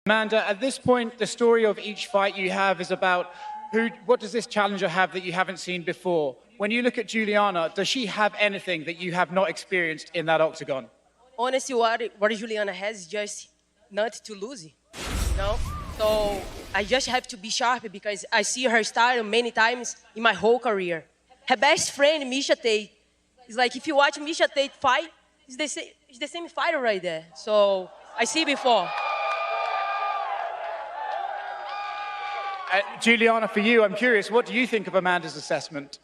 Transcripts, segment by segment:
Amanda, at this point, the story of each fight you have is about what does this challenger have that you haven't seen before? When you look at Juliana, does she have anything that you have not experienced in that octagon? Honestly, what Juliana has is just not to lose, you know? So I just have to be sharp because I see her style many times in my whole career. Her best friend, Misha Tate, is like, if you watch Misha Tate fight, it's the same fighter right there. So I see before. Juliana, for you, I'm curious, what do you think of Amanda's assessment?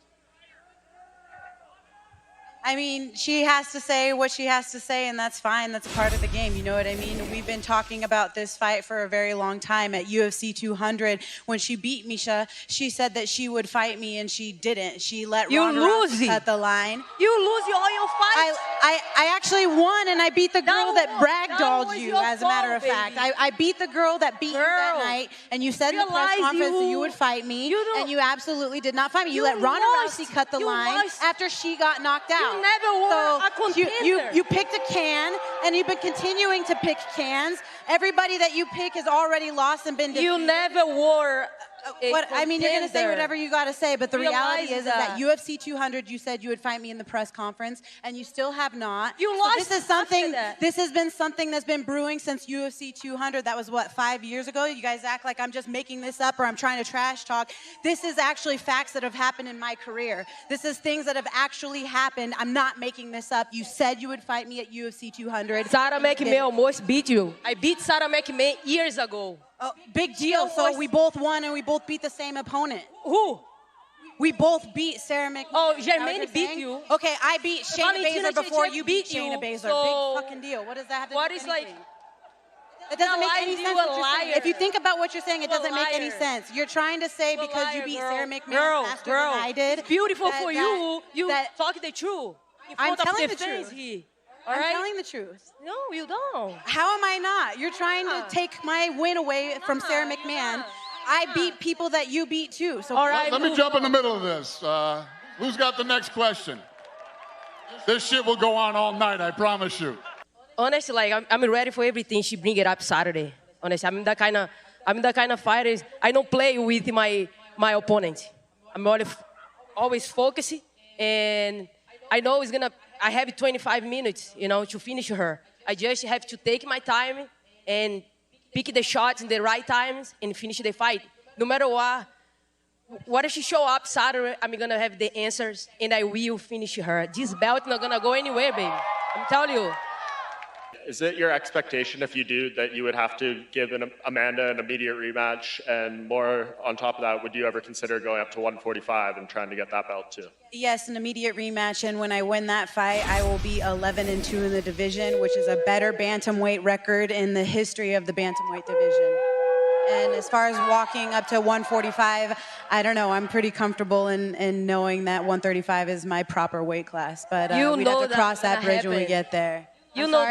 I mean, she has to say what she has to say, and that's fine. That's a part of the game, you know what I mean? We've been talking about this fight for a very long time. At UFC 200, when she beat Misha, she said that she would fight me, and she didn't. She let Ronda Rousey cut the line. You lose all your fights. I actually won, and I beat the girl that ragdolled you, as a matter of fact. I beat the girl that beat you that night, and you said in the press conference that you would fight me, and you absolutely did not fight me. You let Ronda Rousey cut the line after she got knocked out. You never were a contender. You picked a can, and you've been continuing to pick cans. Everybody that you pick has already lost and been defeated. You never were I mean, you're going to say whatever you got to say, but the reality is that UFC 200, you said you would fight me in the press conference, and you still have not. You lost. This is something. This has been something that's been brewing since UFC 200. That was what, 5 years ago? You guys act like I'm just making this up or I'm trying to trash talk. This is actually facts that have happened in my career. This is things that have actually happened. I'm not making this up. You said you would fight me at UFC 200. Sarah McMahon almost beat you. I beat Sarah McMahon years ago. Oh, big deal. So we both won and we both beat the same opponent. Who? We both beat Sarah McMahon. Oh, Germaine beat you. Okay, I beat Shayna Baszler before you beat Shayna Baszler. So big fucking deal. What does that have to do what with is anything? like? It doesn't make any sense what you're saying. If you think about what you're saying, it doesn't make any liar. sense. You're trying to say because you beat Sarah McMahon faster girl, than I did. It's beautiful for you. You talk the truth. I'm telling the truth. Here. I'm telling the truth. No, you don't. How am I not? You're trying to take my win away from Sarah McMahon. I beat people that you beat too. So all right, let me jump in the middle of this. Who's got the next question? This shit will go on all night, I promise you. Honestly, like I'm ready for everything. She bring it up Saturday. Honestly, I'm the kind of fighter. I don't play with my opponent. I'm always focused, and I know I have 25 minutes, you know, to finish her. I just have to take my time and pick the shots in the right times and finish the fight. No matter what if she show up Saturday, I'm gonna have the answers and I will finish her. This belt not gonna go anywhere, baby. I'm telling you. Is it your expectation if you do that you would have to give Amanda an immediate rematch? And more on top of that, would you ever consider going up to 145 and trying to get that belt too? Yes, an immediate rematch, and when I win that fight, I will be 11-2 in the division, which is a better bantamweight record in the history of the bantamweight division. And as far as walking up to 145, I don't know. I'm pretty comfortable in knowing that 135 is my proper weight class, but we'd have to cross that bridge when we get there. You know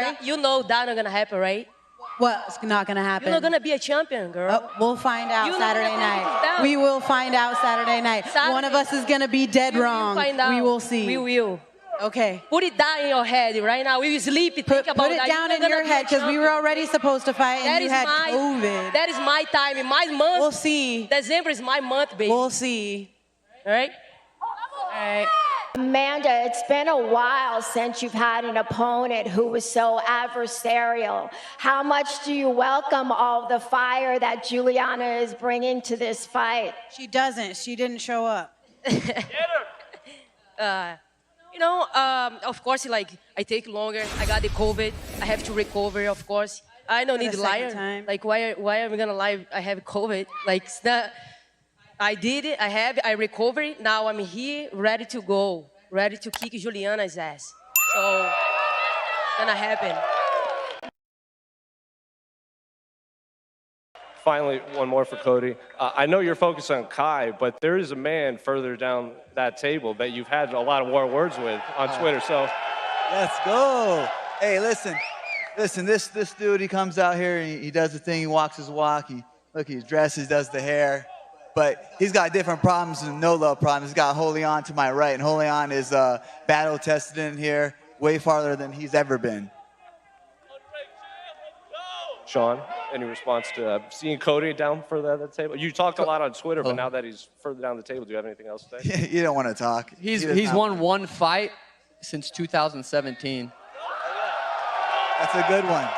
that not gonna happen, right? What's not gonna happen? You're not gonna be a champion, girl. Oh, we'll find out Saturday night. We will find out Saturday night. One of us is gonna be dead wrong. We will see. We will. Okay. Put it down in your head right now. We will sleep. Think about Put it down in your head because we were already supposed to fight and you had COVID. That is my time. My month. We'll see. December is my month, baby. We'll see. All right? All right. Amanda, it's been a while since you've had an opponent who was so adversarial. How much do you welcome all the fire that Juliana is bringing to this fight? She doesn't. She didn't show up. You know, of course, like, I take longer. I got the COVID. I have to recover, of course. I don't need to lie. Like, why am I gonna lie? I have COVID. Like, it's not... I did it, I recovered, now I'm here, ready to go, ready to kick Juliana's ass. So, it's gonna happen. Finally, one more for Cody. I know you're focused on Kai, but there is a man further down that table that you've had a lot of more words with on Twitter, so. Let's go. Hey, listen, this dude, he comes out here, and he does the thing, he walks his walk, he dresses, does the hair. But he's got different problems than no-love problems. He's got Julian to my right, and Julian is battle-tested in here way farther than he's ever been. Sean, any response to seeing Cody down further at the table? You talked a lot on Twitter, but now that he's further down the table, do you have anything else to say? You don't want to talk. He's won one fight since 2017. That's a good one.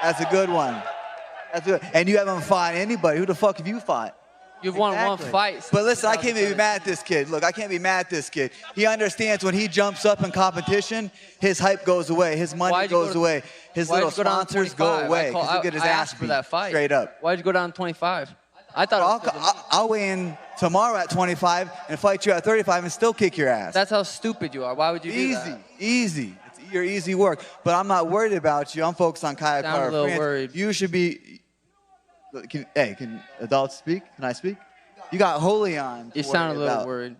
That's a good one. That's good. And you haven't fought anybody. Who the fuck have you fought? You've won one fight. But listen, I can't be mad at this kid. Look, I can't be mad at this kid. He understands when he jumps up in competition, his hype goes away, his money goes away, his little sponsors go away. Because he'll get his ass beat straight up. Why'd you go down to 25? I thought I'll weigh in tomorrow at 25 and fight you at 35 and still kick your ass. That's how stupid you are. Why would you do that? Easy. It's your easy work. But I'm not worried about you. I'm focused on Kaya Sound a little worried. You should be. Can adults speak? Can I speak? You got Holy on. You sound a little worried.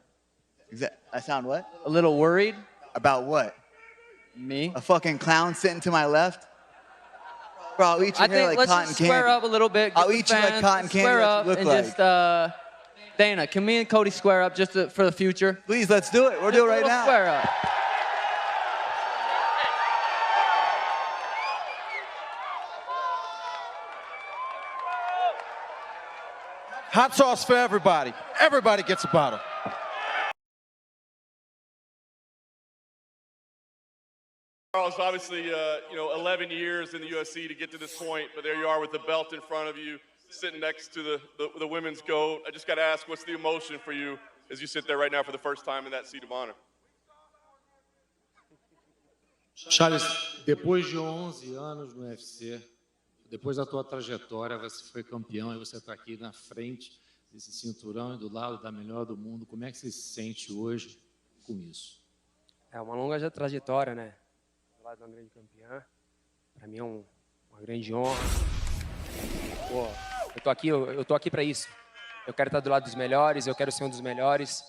I sound what? A little worried? About what? Me? A fucking clown sitting to my left? Bro, I'll eat your hair like cotton candy. Let's just square up a little bit. I'll eat you like cotton candy. Square up look and like. just, Dana, can me and Cody square up just for the future? Please, let's do it. We'll do it right now. Square up. Hot sauce for everybody. Everybody gets a bottle. Charles, obviously, 11 years in the UFC to get to this point, but there you are with the belt in front of you, sitting next to the women's GOAT. I just got to ask, what's the emotion for you as you sit there right now for the first time in that seat of honor? Charles, depois de 11 anos no UFC, depois da tua trajetória, você foi campeão e você está aqui na frente desse cinturão e do lado da melhor do mundo. Como é que você se sente hoje com isso? É uma longa trajetória, né? Do lado de uma grande campeã. Para mim é uma grande honra. Pô, eu tô aqui para isso. Eu quero estar do lado dos melhores, eu quero ser um dos melhores.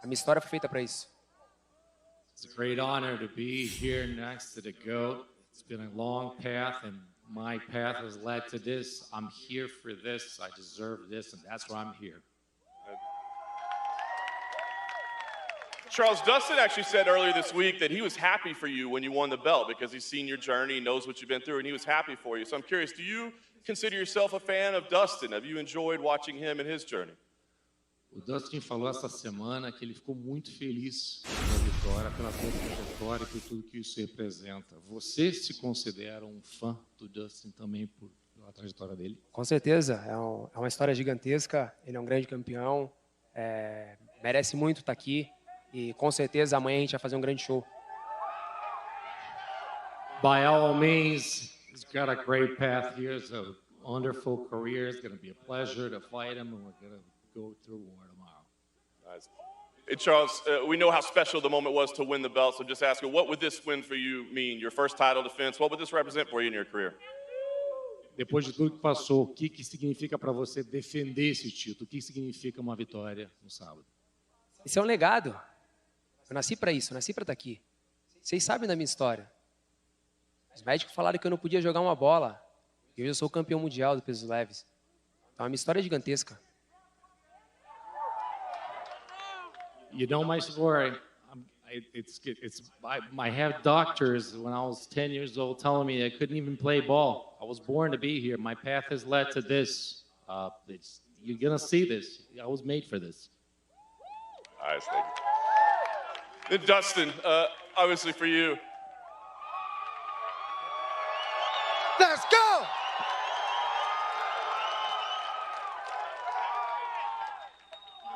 A minha história foi feita para isso. It's a great honor to be here next to the GOAT. It's been a long path and my path has led to this. I'm here for this. I deserve this, and that's why I'm here. Charles, Dustin actually said earlier this week that he was happy for you when you won the belt because he's seen your journey, he knows what you've been through, and he was happy for you. So I'm curious, do you consider yourself a fan of Dustin? Have you enjoyed watching him and his journey? O Dustin falou essa semana que ele ficou muito feliz pela vitória, pela sua trajetória e por tudo que isso representa. Você se considera um fã do Dustin também pela trajetória dele? Com certeza, é uma história gigantesca, ele é um grande campeão, merece muito estar aqui e com certeza amanhã a gente vai fazer um grande show. By all means, he's got a great path here. It's a wonderful career. It's going to be a pleasure to fight him, and we're going to go through war tomorrow. Nice. Hey, Charles, we know how special the moment was to win the belt, so just ask you, what would this win for you mean? Your first title defense, what would this represent for you in your career? Depois de tudo que passou, o que significa para você defender esse título? O que significa uma vitória no sábado? Isso é um legado. Eu nasci para isso, eu nasci para estar aqui. Vocês sabem da minha história. Os médicos falaram que eu não podia jogar uma bola. E hoje eu sou o campeão mundial do pesos leves. Então a minha história é gigantesca. You know my story. I have doctors when I was 10 years old telling me I couldn't even play ball. I was born to be here. My path has led to this. You're going to see this. I was made for this. Nice, thank you. Then Dustin, obviously for you. Let's go!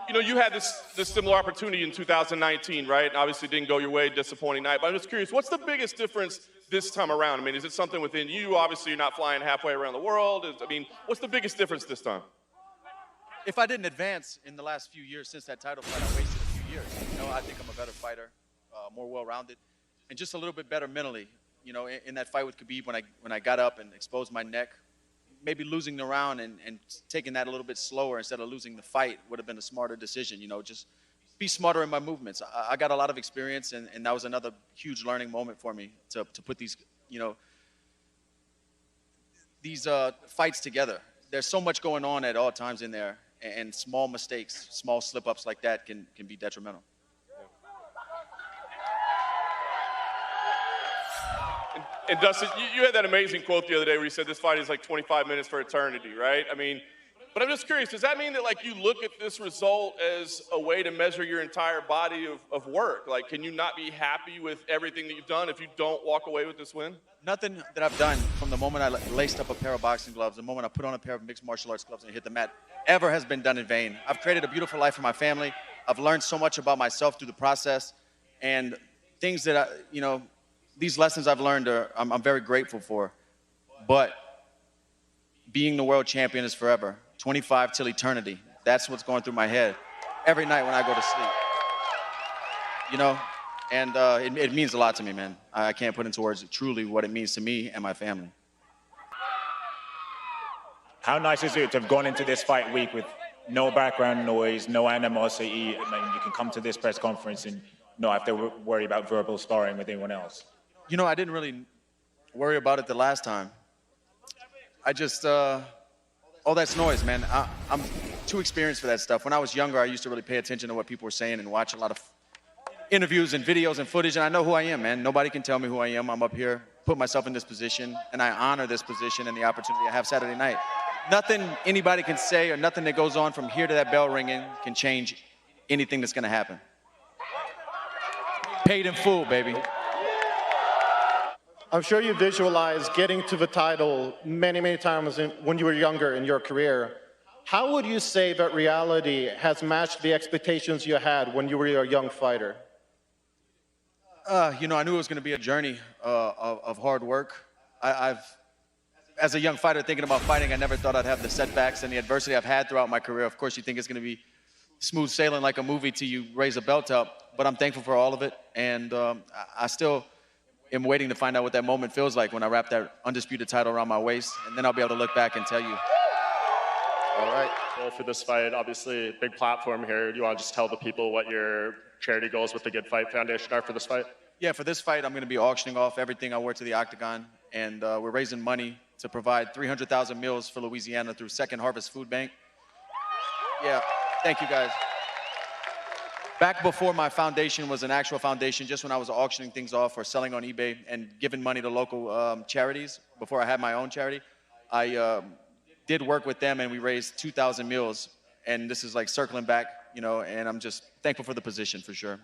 You know, you had this similar opportunity in 2019, right? And obviously didn't go your way, disappointing night. But I'm just curious, what's the biggest difference this time around? I mean, is it something within you? Obviously, you're not flying halfway around the world. What's the biggest difference this time? If I didn't advance in the last few years since that title fight, I wasted a few years. You know, I think I'm a better fighter, more well-rounded, and just a little bit better mentally. You know, in that fight with Khabib, when I got up and exposed my neck, maybe losing the round and taking that a little bit slower instead of losing the fight would have been a smarter decision. You know, just be smarter in my movements. I got a lot of experience, and that was another huge learning moment for me to put these, you know, these fights together. There's so much going on at all times in there, and small mistakes, small slip-ups like that can be detrimental. And Dustin, you had that amazing quote the other day where you said this fight is like 25 minutes for eternity, right? I mean, but I'm just curious, does that mean that like you look at this result as a way to measure your entire body of work? Like, can you not be happy with everything that you've done if you don't walk away with this win? Nothing that I've done from the moment I laced up a pair of boxing gloves, the moment I put on a pair of mixed martial arts gloves and hit the mat, ever has been done in vain. I've created a beautiful life for my family. I've learned so much about myself through the process, and things that these lessons I've learned I'm very grateful for. But being the world champion is forever. 25 till eternity. That's what's going through my head every night when I go to sleep. And it means a lot to me, man. I can't put into words truly what it means to me and my family. How nice is it to have gone into this fight week with no background noise, no animosity? I mean, you can come to this press conference and not have to worry about verbal sparring with anyone else. I didn't really worry about it the last time. I just, all that's noise, man. I'm too experienced for that stuff. When I was younger, I used to really pay attention to what people were saying and watch a lot of interviews and videos and footage, and I know who I am, man. Nobody can tell me who I am. I'm up here, put myself in this position, and I honor this position and the opportunity I have Saturday night. Nothing anybody can say or nothing that goes on from here to that bell ringing can change anything that's gonna happen. Paid in full, baby. I'm sure you visualized getting to the title many, many times when you were younger in your career. How would you say that reality has matched the expectations you had when you were a young fighter? I knew it was going to be a journey of hard work. As a young fighter thinking about fighting, I never thought I'd have the setbacks and the adversity I've had throughout my career. Of course, you think it's going to be smooth sailing like a movie till you raise a belt up, but I'm thankful for all of it, and I still am waiting to find out what that moment feels like when I wrap that undisputed title around my waist, and then I'll be able to look back and tell you. All right. Well, for this fight, obviously, big platform here. Do you want to just tell the people what your charity goals with the Good Fight Foundation are for this fight? Yeah, for this fight, I'm going to be auctioning off everything I work to the Octagon, and we're raising money to provide 300,000 meals for Louisiana through Second Harvest Food Bank. Yeah, thank you, guys. Back before my foundation was an actual foundation, just when I was auctioning things off or selling on eBay and giving money to local charities, before I had my own charity, I did work with them and we raised 2,000 meals. And this is like circling back, and I'm just thankful for the position for sure.